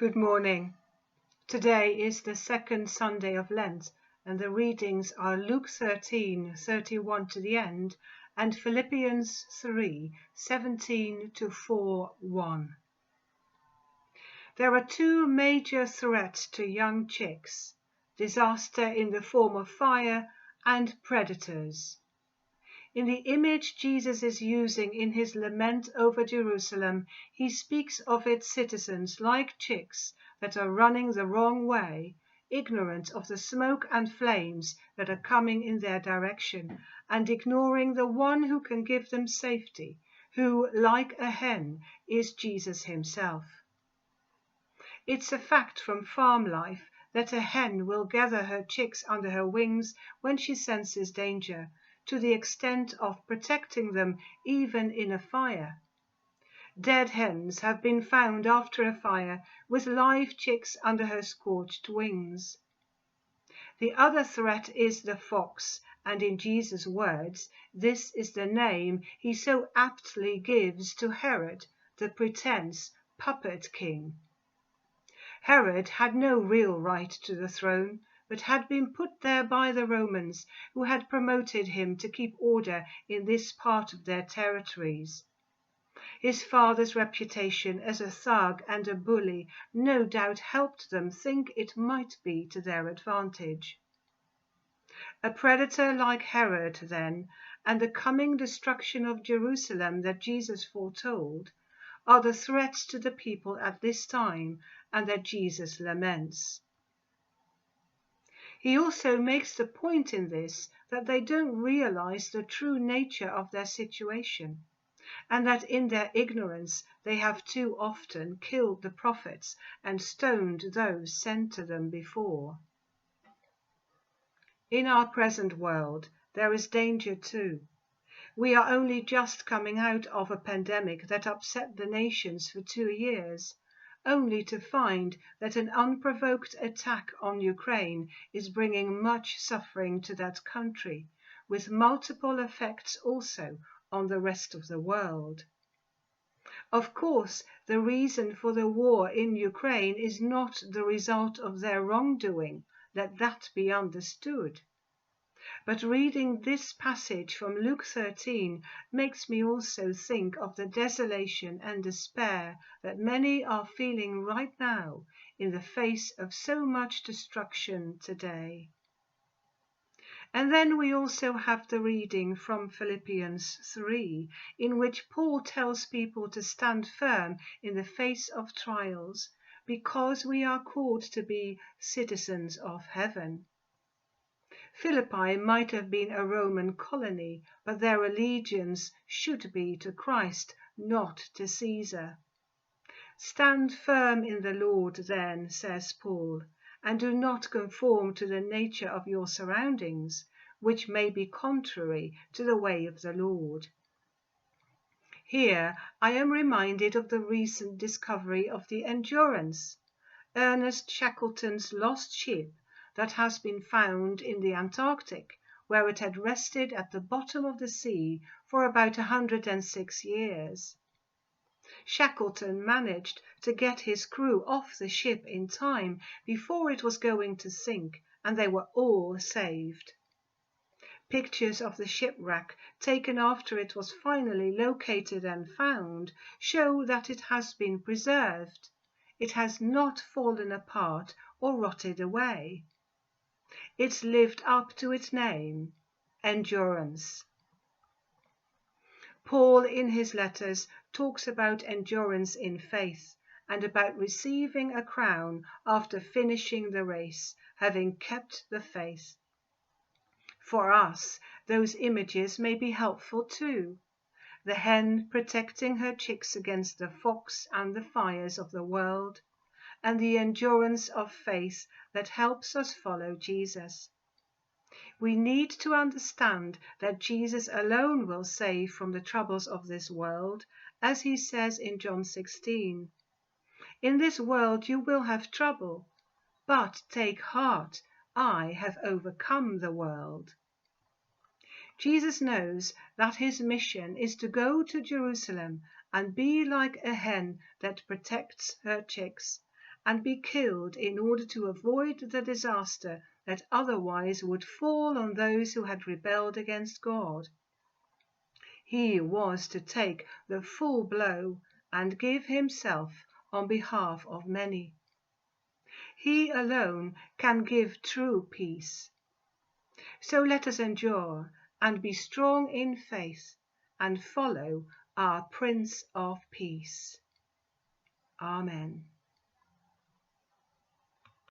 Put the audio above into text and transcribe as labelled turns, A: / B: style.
A: Good morning. Today is the second Sunday of Lent, and the readings are Luke 13:31 to the end, and Philippians 3:17 to 4:1. There are two major threats to young chicks: disaster in the form of fire and predators. In the image Jesus is using in his lament over Jerusalem, he speaks of its citizens like chicks that are running the wrong way, ignorant of the smoke and flames that are coming in their direction, and ignoring the one who can give them safety, who, like a hen, is Jesus himself. It's a fact from farm life that a hen will gather her chicks under her wings when she senses danger, to the extent of protecting them even in a fire. Dead hens have been found after a fire with live chicks under her scorched wings. The other threat is the fox, and in Jesus' words, this is the name he so aptly gives to Herod, the pretense puppet king. Herod had no real right to the throne, but had been put there by the Romans, who had promoted him to keep order in this part of their territories. His father's reputation as a thug and a bully no doubt helped them think it might be to their advantage. A predator like Herod, then, and the coming destruction of Jerusalem that Jesus foretold, are the threats to the people at this time and that Jesus laments. He also makes the point in this that they don't realize the true nature of their situation, and that in their ignorance they have too often killed the prophets and stoned those sent to them before. In our present world, there is danger too. We are only just coming out of a pandemic that upset the nations for 2 years, only to find that an unprovoked attack on Ukraine is bringing much suffering to that country, with multiple effects also on the rest of the world. Of course, the reason for the war in Ukraine is not the result of their wrongdoing, let that be understood. But reading this passage from Luke 13 makes me also think of the desolation and despair that many are feeling right now in the face of so much destruction today. And then we also have the reading from Philippians 3, in which Paul tells people to stand firm in the face of trials, because we are called to be citizens of heaven. Philippi might have been a Roman colony, but their allegiance should be to Christ, not to Caesar. Stand firm in the Lord, then, says Paul, and do not conform to the nature of your surroundings, which may be contrary to the way of the Lord. Here I am reminded of the recent discovery of the Endurance, Ernest Shackleton's lost ship, that has been found in the Antarctic, where it had rested at the bottom of the sea for about 106 years. Shackleton managed to get his crew off the ship in time before it was going to sink, and they were all saved. Pictures of the shipwreck, taken after it was finally located and found, show that it has been preserved. It has not fallen apart or rotted away. It's lived up to its name, Endurance. Paul in his letters talks about endurance in faith and about receiving a crown after finishing the race, having kept the faith. For us, those images may be helpful too. The hen protecting her chicks against the fox and the fires of the world, and the endurance of faith that helps us follow Jesus. We need to understand that Jesus alone will save from the troubles of this world, as he says in John 16. In this world you will have trouble, but take heart, I have overcome the world. Jesus knows that his mission is to go to Jerusalem and be like a hen that protects her chicks, and be killed in order to avoid the disaster that otherwise would fall on those who had rebelled against God. He was to take the full blow and give himself on behalf of many. He alone can give true peace. So let us endure and be strong in faith and follow our Prince of Peace. Amen.